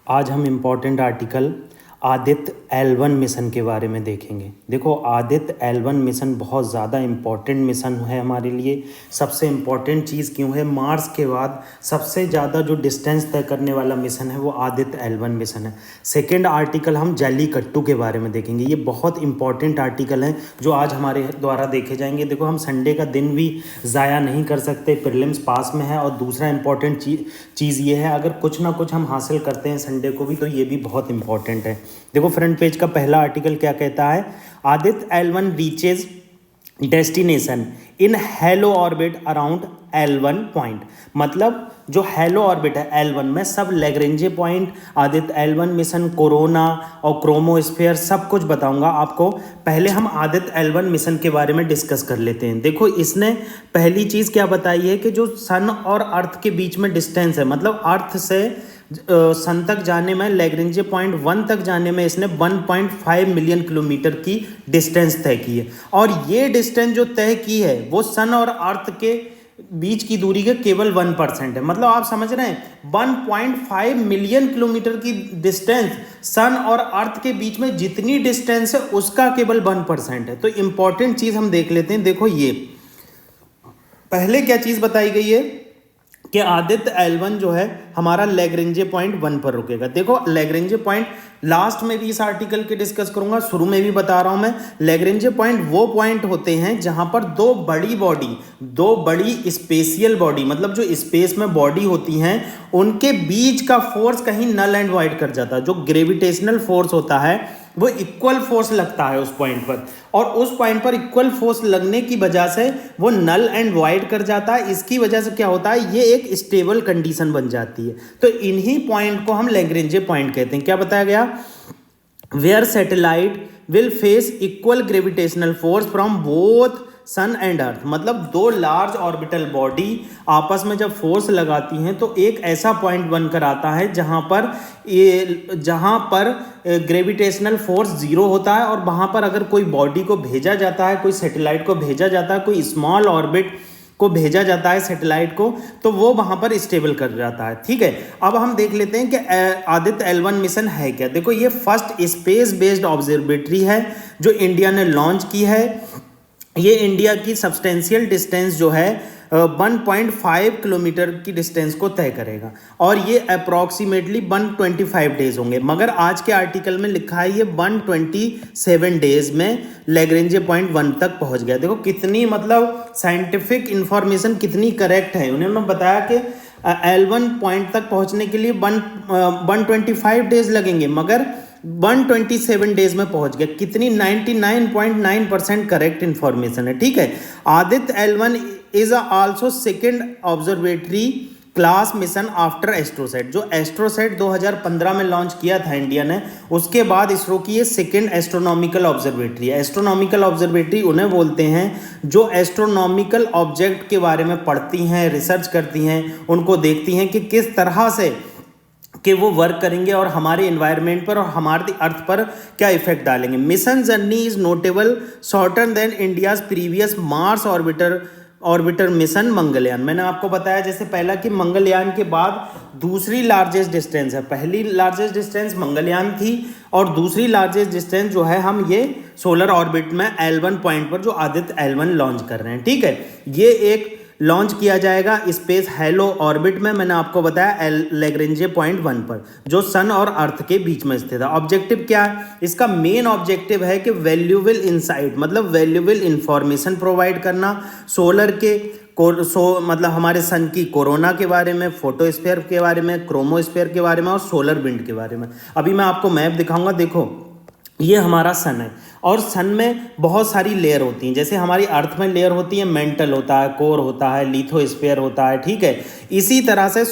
आज हम important article Aditya L1 mission के बारे में देखेंगे। देखो, आदित्य L1 मिशन बहुत ज़्यादा इम्पॉर्टेंट मिशन है हमारे लिए। सबसे इम्पॉर्टेंट चीज़ क्यों है? मार्स के बाद सबसे ज़्यादा जो डिस्टेंस तय करने वाला मिशन है वो आदित्य L1 मिशन है। सेकेंड आर्टिकल हम जल्लीकट्टू के बारे में देखेंगे। ये बहुत इंपॉर्टेंट आर्टिकल हैं जो आज हमारे द्वारा देखे जाएंगे। देखो, हम संडे का दिन भी ज़ाया नहीं कर सकते, प्रीलिम्स पास में है। और दूसरा इम्पॉर्टेंट चीज़ ये है, अगर कुछ ना कुछ हम हासिल करते हैं संडे को भी तो ये भी बहुत इंपॉर्टेंट है। देखो, फ्रंट पेज का पहला आर्टिकल क्या कहता है? Aditya L1 reaches destination in halo orbit around L1 point. मतलब जो हेलो ऑर्बिट है L1 में सब Lagrange point, Aditya L1 mission, corona और क्रोमोस्फेयर सब कुछ बताऊंगा आपको। पहले हम आदित्य L1 मिशन के बारे में डिस्कस कर लेते हैं। देखो, इसने पहली चीज़ क्या बताई है कि जो सन और अर्थ के बीच में डिस्टेंस है, मतलब अर्थ से सन तक जाने में, लैग्रेंजे पॉइंट 1 तक जाने में इसने 1.5 मिलियन किलोमीटर की डिस्टेंस तय की है। और ये डिस्टेंस जो तय की है वो सन और अर्थ के बीच की दूरी के केवल 1% है। मतलब आप समझ रहे हैं, 1.5 मिलियन किलोमीटर की डिस्टेंस सन और अर्थ के बीच में जितनी डिस्टेंस है उसका केवल 1% है। तो इंपॉर्टेंट चीज़ हम देख लेते हैं। देखो, ये पहले क्या चीज़ बताई गई है कि आदित्य L1 जो है हमारा लैग्रेंजे पॉइंट 1 पर रुकेगा। देखो, लैग्रेंजे पॉइंट लास्ट में भी इस आर्टिकल के डिस्कस करूंगा, शुरू में भी बता रहा हूं मैं। लैग्रेंजे पॉइंट वो पॉइंट होते हैं जहां पर दो बड़ी स्पेशियल बॉडी, मतलब जो स्पेस में बॉडी होती हैं, उनके बीच का फोर्स कहीं नल एंड वाइड कर जाता है। जो ग्रेविटेशनल फोर्स होता है वो इक्वल फोर्स लगता है उस पॉइंट पर, और उस पॉइंट पर इक्वल फोर्स लगने की वजह से वो नल एंड वाइड कर जाता है। इसकी वजह से क्या होता है, ये एक स्टेबल कंडीशन बन जाती है। तो इन्हीं पॉइंट को हम लैग्रेंजे पॉइंट कहते हैं। क्या बताया गया? Where satellite will face equal gravitational force from both sun and earth. मतलब दो लार्ज ऑर्बिटल बॉडी आपस में जब फोर्स लगाती हैं तो एक ऐसा पॉइंट बनकर आता है जहां पर ग्रेविटेशनल फोर्स जीरो होता है, और वहां पर अगर कोई बॉडी को भेजा जाता है, कोई सैटेलाइट को भेजा जाता है, कोई स्मॉल ऑर्बिट को भेजा जाता है सैटेलाइट को, तो वो वहां पर स्टेबल कर जाता है। ठीक है, अब हम देख लेते हैं कि आदित्य L1 मिशन है क्या। देखो, ये फर्स्ट स्पेस बेस्ड ऑब्जर्वेटरी है जो इंडिया ने लॉन्च की है। ये इंडिया की सब्सटेंशियल डिस्टेंस जो है 1.5 किलोमीटर की डिस्टेंस को तय करेगा, और ये अप्रॉक्सीमेटली 125 डेज होंगे। मगर आज के आर्टिकल में लिखा है ये 127 डेज में लैग्रेंजे पॉइंट 1 तक पहुंच गया। देखो कितनी, मतलब साइंटिफिक इंफॉर्मेशन कितनी करेक्ट है। उन्होंने बताया कि L1 पॉइंट तक पहुंचने के लिए 125 डेज लगेंगे, मगर 127 डेज में पहुंच गया। कितनी? 99.9% करेक्ट इंफॉर्मेशन है। ठीक है, Aditya L1 is also second observatory class mission after AstroSat. जो एस्ट्रोसेट 2015 में लॉन्च किया था इंडिया ने, उसके बाद इसरो की ये सेकेंड एस्ट्रोनॉमिकल ऑब्जर्वेटरी है। एस्ट्रोनॉमिकल ऑब्जर्वेटरी उन्हें बोलते हैं जो एस्ट्रोनॉमिकल ऑब्जेक्ट के बारे में पढ़ती हैं, रिसर्च करती हैं, उनको देखती हैं कि किस तरह से कि वो वर्क करेंगे और हमारे एनवायरनमेंट पर और हमारे अर्थ पर क्या इफेक्ट डालेंगे। Mission journey is notable shorter than India's previous Mars orbiter mission Mangalyaan. मैंने आपको बताया जैसे पहला कि मंगलयान के बाद दूसरी लार्जेस्ट डिस्टेंस है। पहली लार्जेस्ट डिस्टेंस मंगलयान थी, और दूसरी लार्जेस्ट डिस्टेंस जो है हम ये सोलर ऑर्बिट में L1 पॉइंट पर जो आदित्य L1 लॉन्च कर रहे हैं। ठीक है, ये एक लॉन्च किया जाएगा स्पेस हेलो ऑर्बिट में, मैंने आपको बताया लैग्रेंजे पॉइंट 1 पर, जो सन और अर्थ के बीच में स्थित है। ऑब्जेक्टिव क्या है इसका? मेन ऑब्जेक्टिव है कि वैल्यूएबल इनसाइट, मतलब वैल्यूएबल इंफॉर्मेशन प्रोवाइड करना सोलर के मतलब हमारे सन की कोरोना के बारे में, फोटोस्फीयर के बारे में, क्रोमोस्फीयर के बारे में और सोलर विंड के बारे में। अभी मैं आपको मैप दिखाऊंगा। देखो, ये हमारा सन है, और सन में बहुत सारी लेयर होती हैं। जैसे हमारी अर्थ में लेयर होती है, मेंटल होता है, कोर होता है, लिथोस्फीयर होता है। ठीक है, इसी तरह से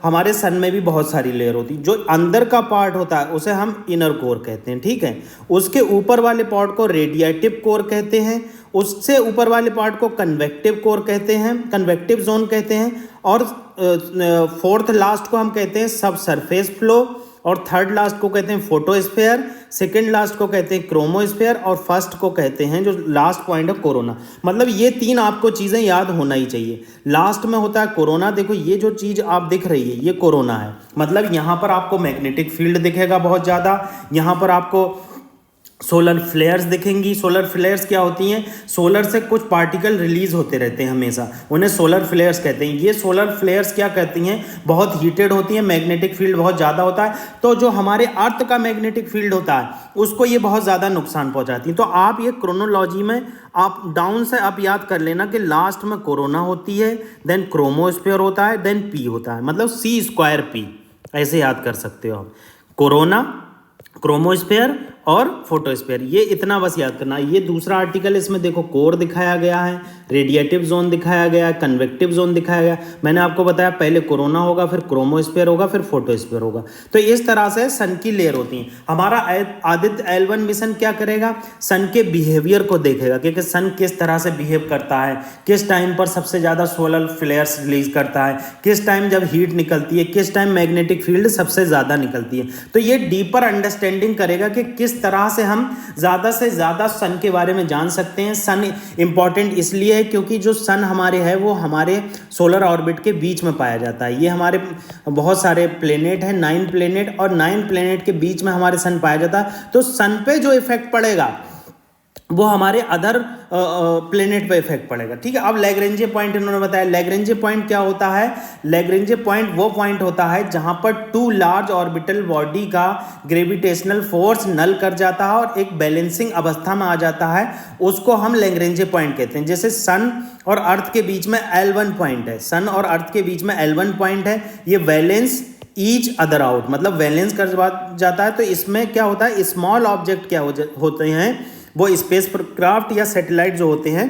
हमारे सन में भी बहुत सारी लेयर होती है। जो अंदर का पार्ट होता है उसे हम इनर कोर कहते हैं। ठीक है, उसके ऊपर वाले पार्ट को रेडिएटिव कोर कहते हैं, उससे ऊपर वाले पार्ट को कन्वेक्टिव कोर कहते हैं, कन्वेक्टिव जोन कहते हैं, और फोर्थ लास्ट को हम कहते हैं सब सरफेस फ्लो, और थर्ड लास्ट को कहते हैं फोटोस्फीयर, सेकंड लास्ट को कहते हैं क्रोमोस्फीयर और फर्स्ट को कहते हैं जो लास्ट पॉइंट है कोरोना। मतलब ये तीन आपको चीज़ें याद होना ही चाहिए। लास्ट में होता है कोरोना, देखो ये जो चीज़ आप दिख रही है ये कोरोना है, मतलब यहाँ पर आपको मैग्नेटिक फील्ड दिखेगा बहुत ज़्यादा, यहाँ पर आपको सोलर फ्लेयर्स दिखेंगी। सोलर फ्लेयर्स क्या होती हैं, सोलर से कुछ पार्टिकल रिलीज होते रहते हैं हमेशा, उन्हें सोलर फ्लेयर्स कहते हैं। ये सोलर फ्लेयर्स क्या कहती हैं, बहुत हीटेड होती हैं, मैग्नेटिक फील्ड बहुत ज़्यादा होता है, तो जो हमारे अर्थ का मैग्नेटिक फील्ड होता है उसको ये बहुत ज़्यादा नुकसान पहुंचाती है। तो आप ये क्रोनोलॉजी में आप डाउन से आप याद कर लेना कि लास्ट में कोरोना होती है, देन क्रोमोस्फीयर होता है, देन पी होता है, मतलब C²P ऐसे याद कर सकते हो आप। कोरोना, क्रोमोस्फीयर और फोटोस्फीयर, ये इतना बस याद करना। ये दूसरा आर्टिकल, इसमें देखो कोर दिखाया गया है, रेडिएटिव जोन दिखाया गया है, कन्वेक्टिव जोन दिखाया गया। मैंने आपको बताया पहले कोरोना होगा, फिर क्रोमोस्फीयर होगा, फिर फोटोस्फीयर होगा। तो इस तरह से सन की लेयर होती है। हमारा आदित्य L1 मिशन क्या करेगा, सन के बिहेवियर को देखेगा कि सन किस तरह से बिहेव करता है, किस टाइम पर सबसे ज़्यादा सोलर फ्लेयर्स रिलीज करता है, किस टाइम जब हीट निकलती है, किस टाइम मैग्नेटिक फील्ड सबसे ज़्यादा निकलती है। तो ये डीपर अंडरस्टैंडिंग करेगा कि किस तरह से हम ज़्यादा से ज़्यादा सन के बारे में जान सकते हैं। सन इंपॉर्टेंट इसलिए है क्योंकि जो सन हमारे है वो हमारे सोलर ऑर्बिट के बीच में पाया जाता है। ये हमारे बहुत सारे प्लेनेट हैं, 9 प्लेनेट, और 9 प्लेनेट के बीच में हमारे सन पाया जाता है। तो सन पे जो इफेक्ट पड़ेगा वो हमारे अदर प्लेनेट पे इफेक्ट पड़ेगा। ठीक है, अब लैग्रेंजे पॉइंट इन्होंने बताया। लैग्रेंजे पॉइंट क्या होता है, लैग्रेंजे पॉइंट वो पॉइंट होता है जहां पर 2 लार्ज ऑर्बिटल बॉडी का ग्रेविटेशनल फोर्स नल कर जाता है और एक बैलेंसिंग अवस्था में आ जाता है, उसको हम लैग्रेंजे पॉइंट कहते हैं। जैसे सन और अर्थ के बीच में L1 पॉइंट है, सन और अर्थ के बीच में L1 पॉइंट है, ये वैलेंस ईच अदर आउट, मतलब वैलेंस कर जाता है। तो इसमें क्या होता है, स्मॉल ऑब्जेक्ट क्या होते हैं, वो स्पेस क्राफ्ट या सैटेलाइट जो होते हैं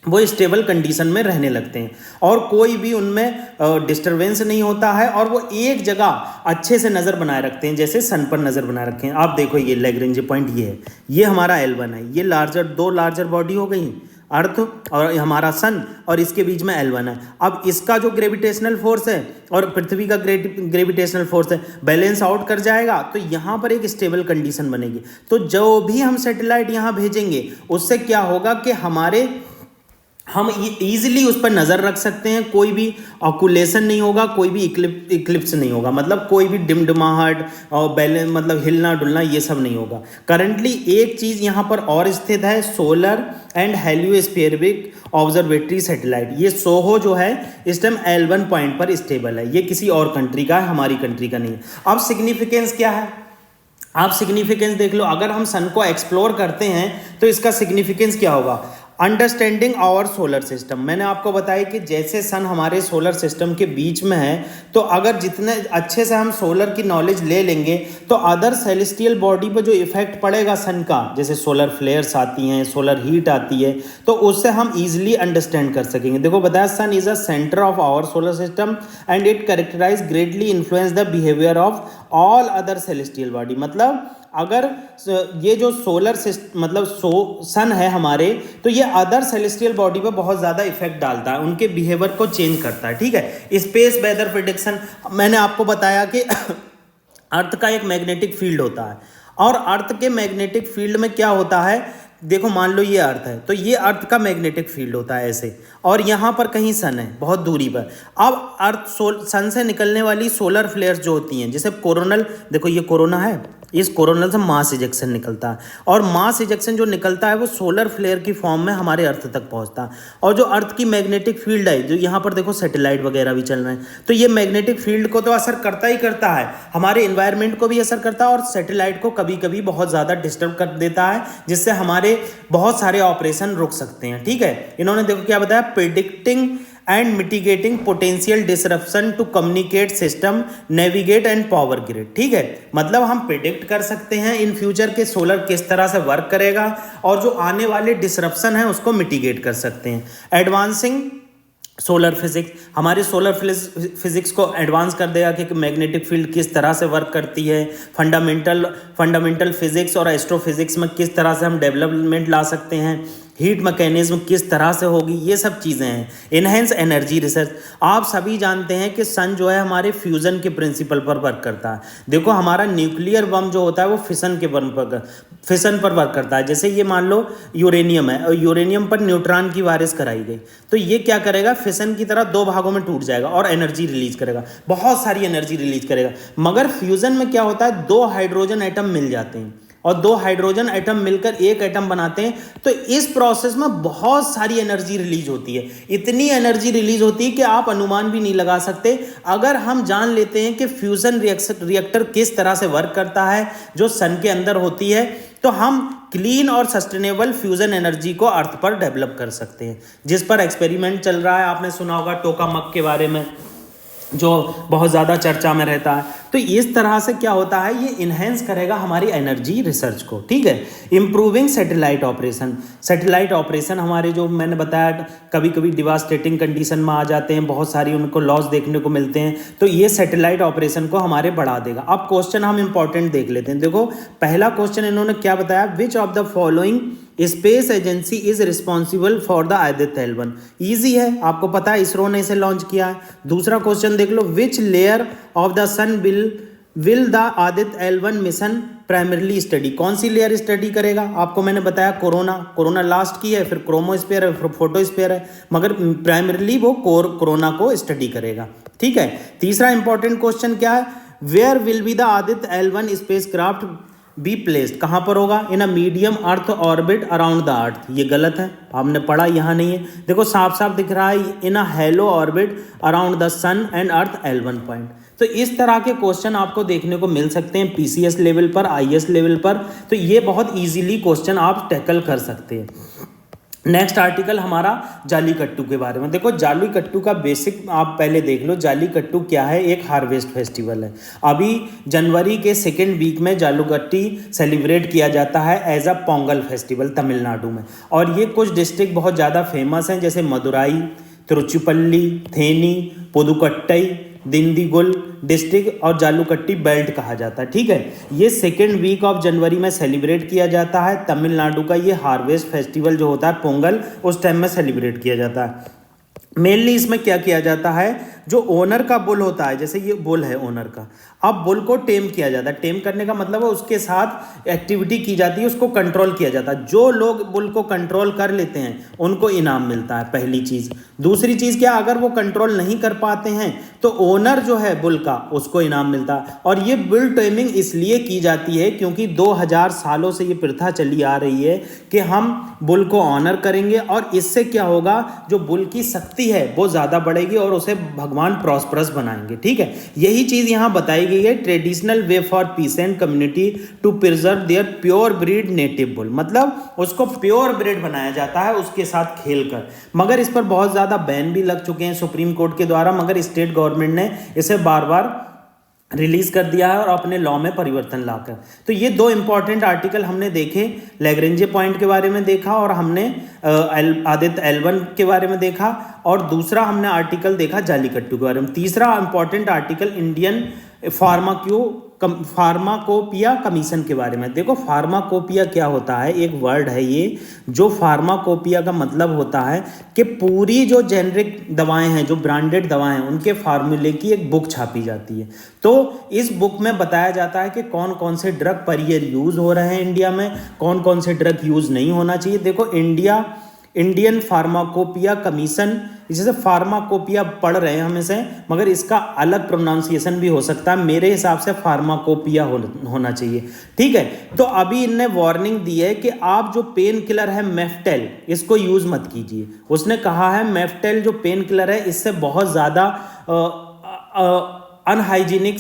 वो स्टेबल कंडीशन में रहने लगते हैं और कोई भी उनमें डिस्टरबेंस नहीं होता है और वो एक जगह अच्छे से नज़र बनाए रखते हैं, जैसे सन पर नज़र बनाए रखे हैं। आप देखो ये लैग्रेंजे पॉइंट ये है, ये हमारा L1 है, ये दो लार्जर बॉडी हो गई, अर्थ और हमारा सन, और इसके बीच में L1 है। अब इसका जो ग्रेविटेशनल फोर्स है और पृथ्वी का ग्रेविटेशनल फोर्स है बैलेंस आउट कर जाएगा, तो यहाँ पर एक स्टेबल कंडीशन बनेगी। तो जो भी हम सैटेलाइट यहाँ भेजेंगे उससे क्या होगा कि हम इजीली उस पर नज़र रख सकते हैं, कोई भी ऑकुलेशन नहीं होगा, कोई भी इक्लिप्स नहीं होगा, मतलब कोई भी डिमडमाहट और बैलेंस, मतलब हिलना डुलना, ये सब नहीं होगा। करंटली एक चीज़ यहाँ पर और स्थित है, सोलर एंड हेलियोस्फेरिक ऑब्जर्वेटरी सैटेलाइट। ये सोहो जो है इस टाइम L1 पॉइंट पर स्टेबल है, ये किसी और कंट्री का है, हमारी कंट्री का नहीं है। अब सिग्निफिकेंस क्या है, आप सिग्निफिकेंस देख लो। अगर हम सन को एक्सप्लोर करते हैं तो इसका सिग्निफिकेंस क्या होगा, अंडरस्टैंडिंग आवर सोलर सिस्टम। मैंने आपको बताया कि जैसे सन हमारे सोलर सिस्टम के बीच में है, तो अगर जितने अच्छे से हम सोलर की नॉलेज ले लेंगे तो अदर सेलेस्टियल बॉडी पर जो इफेक्ट पड़ेगा सन का, जैसे सोलर फ्लेयर्स आती हैं, सोलर हीट आती है, तो उससे हम इजीली अंडरस्टैंड कर सकेंगे। देखो बताया, sun is a centre of our solar system and it characterise greatly influence the behaviour of all other celestial body. मतलब अगर ये जो सोलर सिस्टम मतलब सन है हमारे, तो ये अदर सेलेस्टियल बॉडी पे बहुत ज़्यादा इफेक्ट डालता है, उनके बिहेवियर को चेंज करता है। ठीक है, स्पेस वेदर प्रेडिक्शन, मैंने आपको बताया कि अर्थ का एक मैग्नेटिक फील्ड होता है और अर्थ के मैग्नेटिक फील्ड में क्या होता है, देखो मान लो ये अर्थ है, तो ये अर्थ का मैग्नेटिक फील्ड होता है ऐसे, और यहाँ पर कहीं सन है बहुत दूरी पर। अब सन से निकलने वाली सोलर फ्लेयर्स जो होती हैं, जैसे कोरोनल, देखो ये कोरोना है, इस कोरोनल से मास इजेक्शन निकलता है और मास इजेक्शन जो निकलता है वो सोलर फ्लेयर की फॉर्म में हमारे अर्थ तक पहुंचता है। और जो अर्थ की मैग्नेटिक फील्ड है, जो यहाँ पर देखो सैटेलाइट वगैरह भी चल रहे हैं, तो ये मैग्नेटिक फील्ड को तो असर करता ही करता है, हमारे इन्वायरमेंट को भी असर करता है और सैटेलाइट को कभी कभी बहुत ज़्यादा डिस्टर्ब कर देता है, जिससे हमारे बहुत सारे ऑपरेशन रुक सकते हैं। ठीक है, इन्होंने देखो क्या बताया, predicting and mitigating potential disruption to communicate system, navigate and power grid. ठीक है, मतलब हम प्रिडिक्ट कर सकते हैं इन फ्यूचर के सोलर किस तरह से वर्क करेगा और जो आने वाले डिसरप्शन है उसको मिटिगेट कर सकते हैं। एडवांसिंग सोलर फिजिक्स, हमारे सोलर फिजिक्स को एडवांस कर देगा कि मैग्नेटिक फील्ड किस तरह से वर्क करती है, फंडामेंटल फिजिक्स और एस्ट्रोफिजिक्स में किस तरह से हम डेवलपमेंट ला सकते हैं। हीट मैकेनिज्म किस तरह से होगी, ये सब चीज़ें हैं। इनहेंस एनर्जी रिसर्च, आप सभी जानते हैं कि सन जो है हमारे फ्यूज़न के प्रिंसिपल पर वर्क करता है। देखो हमारा न्यूक्लियर बम जो होता है वो फिशन पर वर्क करता है। जैसे ये मान लो यूरेनियम है और यूरेनियम पर न्यूट्रॉन की बारिश कराई गई तो ये क्या करेगा, फिशन की तरह दो भागों में टूट जाएगा और एनर्जी रिलीज करेगा, बहुत सारी एनर्जी रिलीज करेगा। मगर फ्यूज़न में क्या होता है, दो हाइड्रोजन एटम मिल जाते हैं और दो हाइड्रोजन एटम मिलकर एक एटम बनाते हैं, तो इस प्रोसेस में बहुत सारी एनर्जी रिलीज होती है। इतनी एनर्जी रिलीज होती है कि आप अनुमान भी नहीं लगा सकते। अगर हम जान लेते हैं कि फ्यूजन रिएक्टर किस तरह से वर्क करता है जो सन के अंदर होती है, तो हम क्लीन और सस्टेनेबल फ्यूजन एनर्जी को अर्थ पर डेवलप कर सकते हैं, जिस पर एक्सपेरिमेंट चल रहा है। आपने सुना होगा टोकामक के बारे में, जो बहुत ज़्यादा चर्चा में रहता है। तो इस तरह से क्या होता है, ये इन्हेंस करेगा हमारी एनर्जी रिसर्च को, ठीक है। Improving satellite operation, satellite operation हमारे जो मैंने बताया कभी कभी डिवास्टेटिंग कंडीशन में आ जाते हैं, बहुत सारी उनको लॉस देखने को मिलते हैं, तो ये सैटेलाइट ऑपरेशन को हमारे बढ़ा देगा। अब क्वेश्चन हम इंपॉर्टेंट देख लेते हैं। देखो पहला क्वेश्चन इन्होंने क्या बताया, which of the following space agency is responsible for the Aditya L1। Easy है, आपको पता है इसरो ने इसे लॉन्च किया है। दूसरा क्वेश्चन देख लो, which layer of the sun will the Aditya L1 mission primarily study, कौन सी लेयर स्टडी करेगा। आपको मैंने बताया कोरोना लास्ट की है, फिर क्रोमोस्फीयर है, फिर फोटोस्फीयर है, मगर प्राइमरली वो कोरोना को स्टडी करेगा, ठीक है। तीसरा इंपॉर्टेंट क्वेश्चन क्या है, where will be the Aditya L1 spacecraft be placed, कहाँ पर होगा, in a medium earth orbit around the earth. ये गलत है, आपने पढ़ा, यहाँ नहीं है। देखो साफ साफ दिख रहा है, in a halo orbit around the sun and earth L1 point. तो इस तरह के क्वेश्चन आपको देखने को मिल सकते हैं पीसीएस लेवल पर, आईएएस लेवल पर। तो ये बहुत इजीली क्वेश्चन आप टैकल कर सकते हैं। नेक्स्ट हमारा जालीकट्टू के बारे में। देखो जालीकट्टू का बेसिक आप पहले देख लो, जालीकट्टू क्या है, एक हार्वेस्ट फेस्टिवल है। अभी जनवरी के सेकेंड वीक में जालूकट्टी सेलिब्रेट किया जाता है as a Pongal festival Tamil Nadu में। और ये कुछ डिस्ट्रिक्ट बहुत ज़्यादा फेमस हैं, जैसे मदुराई, तिरुचिपल्ली, थेनी, पुदुकट्टई, दिंडीगुल डिस्ट्रिक्ट और जालूकट्टी बेल्ट कहा जाता है, ठीक है। ये सेकेंड वीक ऑफ जनवरी में सेलिब्रेट किया जाता है। तमिलनाडु का ये हार्वेस्ट फेस्टिवल जो होता है पोंगल, उस टाइम में सेलिब्रेट किया जाता है। मेनली इसमें क्या किया जाता है, जो ओनर का बुल होता है, जैसे ये बुल है ओनर का, अब बुल को टेम किया जाता है। टेम करने का मतलब है उसके साथ एक्टिविटी की जाती है, उसको कंट्रोल किया जाता है। जो लोग बुल को कंट्रोल कर लेते हैं उनको इनाम मिलता है, पहली चीज़। दूसरी चीज़ क्या, अगर वो कंट्रोल नहीं कर पाते हैं तो ओनर जो है बुल का, उसको इनाम मिलता है। और ये बुल टेमिंग इसलिए की जाती है क्योंकि 2000 सालों से ये प्रथा चली आ रही है कि हम बुल को ऑनर करेंगे और इससे क्या होगा, जो बुल की शक्ति है वो ज़्यादा बढ़ेगी और उसे भगवान प्रॉस्परस बनाएंगे, ठीक है। यही चीज़ यहाँ बताई गई है, traditional way for peasant community to preserve their pure breed native bull, मतलब उसको प्योर ब्रीड बनाया जाता है उसके साथ खेलकर। मगर इस पर बहुत ज़्यादा बैन भी लग चुके हैं सुप्रीम कोर्ट के द्वारा, मगर स्टेट गवर्नमेंट ने इसे बार बार रिलीज कर दिया है और अपने लॉ में परिवर्तन लाकर। तो ये दो इंपॉर्टेंट आर्टिकल हमने देखे, लैग्रेंजे पॉइंट के बारे में देखा और हमने आदित्य L1 के बारे में देखा, और दूसरा हमने आर्टिकल देखा जालीकट्टू के बारे में। तीसरा important article Indian pharmacopoeia commission के बारे में। देखो फार्माकोपिया क्या होता है, एक वर्ड है ये, जो फार्माकोपिया का मतलब होता है कि पूरी जो जेनरिक दवाएं हैं, जो ब्रांडेड दवाएं हैं, उनके फार्मूले की एक बुक छापी जाती है। तो इस बुक में बताया जाता है कि कौन कौन से ड्रग पर ईयर यूज़ हो रहे हैं इंडिया में, कौन कौन से ड्रग यूज़ नहीं होना चाहिए। देखो इंडियन फार्माकोपिया कमीशन, जैसे फार्माकोपिया पढ़ रहे हैं हम इसे, मगर इसका अलग प्रोनाउंसिएशन भी हो सकता है। मेरे हिसाब से फार्माकोपिया होना चाहिए, ठीक है। तो अभी इनने वार्निंग दी है कि आप जो पेन किलर है मेफ्टेल, इसको यूज़ मत कीजिए। उसने कहा है मेफ्टेल जो पेन किलर है, इससे बहुत ज़्यादा अनहाइजीनिक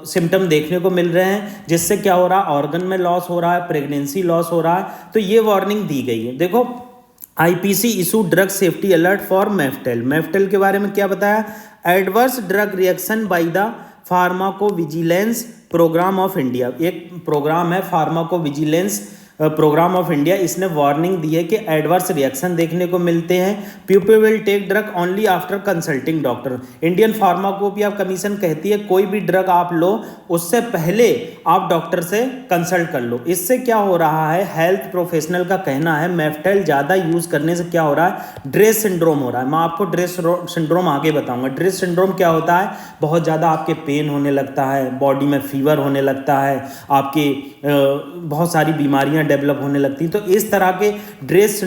सिम्टम देखने को मिल रहे हैं, जिससे क्या हो रहा है, ऑर्गन में लॉस हो रहा है, प्रेगनेंसी लॉस हो रहा है। तो ये वार्निंग दी गई है। देखो IPC issue drug safety alert for Meftal के बारे में क्या बताया, adverse drug reaction by the pharmacovigilance programme of India. एक प्रोग्राम है फार्माकोविजिलेंस प्रोग्राम ऑफ इंडिया, इसने वार्निंग दी है कि एडवर्स रिएक्शन देखने को मिलते हैं। People will take drug only after consulting doctor. Indian pharmacopoeia commission कहती है कोई भी ड्रग आप लो उससे पहले आप डॉक्टर से कंसल्ट कर लो। इससे क्या हो रहा है, हेल्थ प्रोफेशनल का कहना है मेफ्टेल ज़्यादा यूज़ करने से क्या हो रहा है, ड्रेस सिंड्रोम हो रहा है। मैं आपको ड्रेस सिंड्रोम आगे बताऊंगा। ड्रेस सिंड्रोम क्या होता है, बहुत ज़्यादा आपके पेन होने लगता है, बॉडी में फीवर होने लगता है, आपके बहुत सारी बीमारियां डेवलप होने लगती हैं। तो इस तरह के ड्रेस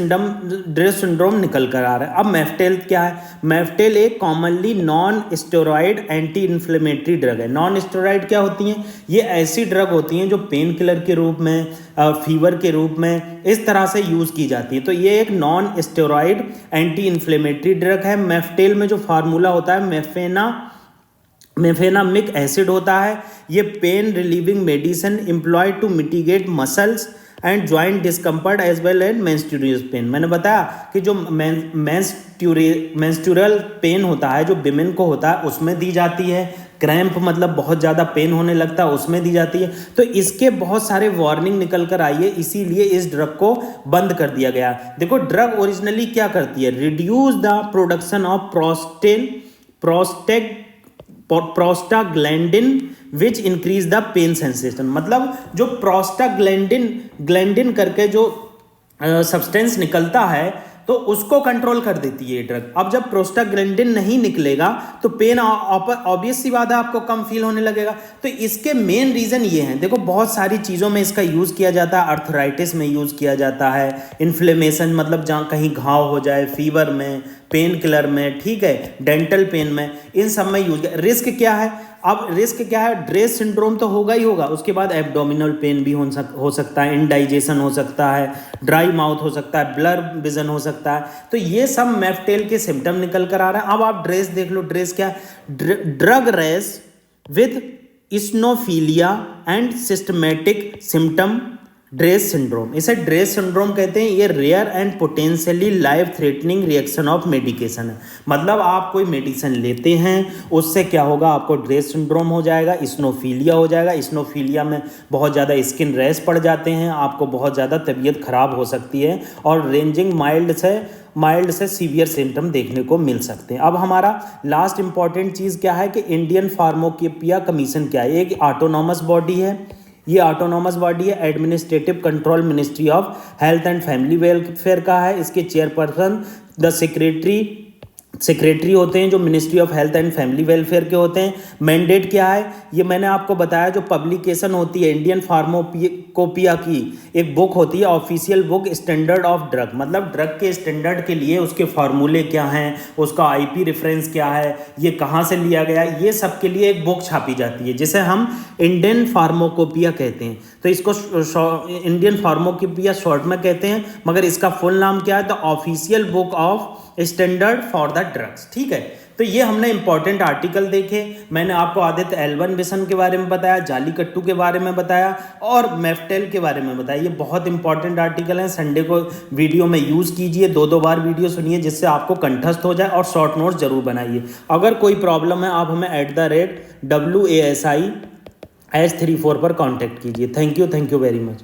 सिंड्रोम निकल कर आ रहा है। अब मेफ्टेल क्या है, मेफ्टेल एक commonly non steroid anti inflammatory drug है। नॉन स्टेरॉइड क्या होती हैं, ये ऐसी ड्रग होती हैं जो पेन किलर के रूप में, फीवर के रूप में इस तरह से यूज़ की जाती है। तो ये एक non steroid anti inflammatory drug है। मेफ्टेल में जो फार्मूला होता है मेफेनामिक एसिड होता है। ये pain relieving medicine employed to mitigate muscles and joint discomfort as well and menstrual pain. मैंने बताया कि जो मेंस्ट्रुअल पेन होता है जो विमेन को होता है उसमें दी जाती है। क्रैम्प मतलब बहुत ज़्यादा पेन होने लगता है उसमें दी जाती है। तो इसके बहुत सारे वार्निंग निकल कर आई है, इसीलिए इस ड्रग को बंद कर दिया गया। देखो ड्रग ओरिजिनली क्या करती है, reduce the production of prostaglandin which increase the pain sensation. मतलब जो प्रोस्टाग्लैंडिन करके जो सब्सटेंस निकलता है तो उसको कंट्रोल कर देती है ये ड्रग। अब जब प्रोस्टाग्लैंडिन नहीं निकलेगा तो पेन ऑब्वियस सी बात है आपको कम फील होने लगेगा। तो इसके मेन रीज़न ये हैं, देखो बहुत सारी चीज़ों में इसका यूज़ किया जाता है। अर्थराइटिस में यूज़ किया जाता है, इन्फ्लेमेशन मतलब जहाँ कहीं घाव हो जाए, फीवर में, पेन किलर में, ठीक है, डेंटल पेन में, इन सब में यूज। रिस्क क्या है, अब रिस्क क्या है, ड्रेस सिंड्रोम तो होगा ही होगा, उसके बाद एब्डोमिनल पेन भी हो सकता है, इंडाइजेशन हो सकता है, ड्राई माउथ हो सकता है, ब्लर विजन हो सकता है। तो ये सब मेफ्टेल के सिम्टम निकल कर आ रहे हैं। अब आप ड्रेस देख लो, ड्रेस क्या है, drug rash with eosinophilia and systematic symptom DRESS syndrome. इसे ड्रेस सिंड्रोम कहते हैं। ये rare and potentially life threatening reaction of medication है। मतलब आप कोई मेडिसिन लेते हैं उससे क्या होगा, आपको ड्रेस सिंड्रोम हो जाएगा, इस्नोफीलिया हो जाएगा। इस्नोफीलिया में बहुत ज़्यादा स्किन रैश पड़ जाते हैं, आपको बहुत ज़्यादा तबीयत खराब हो सकती है और रेंजिंग माइल्ड से सीवियर सिम्टम देखने को मिल सकते हैं। अब हमारा लास्ट इंपॉर्टेंट चीज़ क्या है कि इंडियन फार्माकोपिया कमीशन क्या है। एक ऑटोनॉमस बॉडी है, ये ऑटोनॉमस बॉडी है, administrative control ministry of health and family welfare का है। इसके चेयरपर्सन द सेक्रेटरी होते हैं जो ministry of health and family welfare के होते हैं। मैंडेट क्या है, ये मैंने आपको बताया, जो पब्लिकेशन होती है इंडियन फार्माकोपिया की एक बुक होती है, official book standard of drug. मतलब ड्रग के स्टैंडर्ड के लिए उसके फार्मूले क्या हैं, उसका आईपी रेफरेंस क्या है, ये कहाँ से लिया गया, ये सब के लिए एक बुक छापी जाती है जिसे हम इंडियन फार्माकोपिया कहते हैं। तो इसको इंडियन फार्माकोपिया शॉर्ट में कहते हैं, मगर इसका फुल नाम क्या है, the official book of standard for the drugs. ठीक है, तो ये हमने इंपॉर्टेंट आर्टिकल देखे। मैंने आपको आदित्य एल1 मिशन के बारे में बताया, जालीकट्टू के बारे में बताया और मेफ्टेल के बारे में बताया। ये बहुत इंपॉर्टेंट आर्टिकल हैं, संडे को वीडियो में यूज़ कीजिए, 2 बार वीडियो सुनिए जिससे आपको कंठस्थ हो जाए और शॉर्ट नोट्स जरूर बनाइए। अगर कोई प्रॉब्लम है आप हमें @WASI H34 पर कॉन्टैक्ट कीजिए। Thank you very much.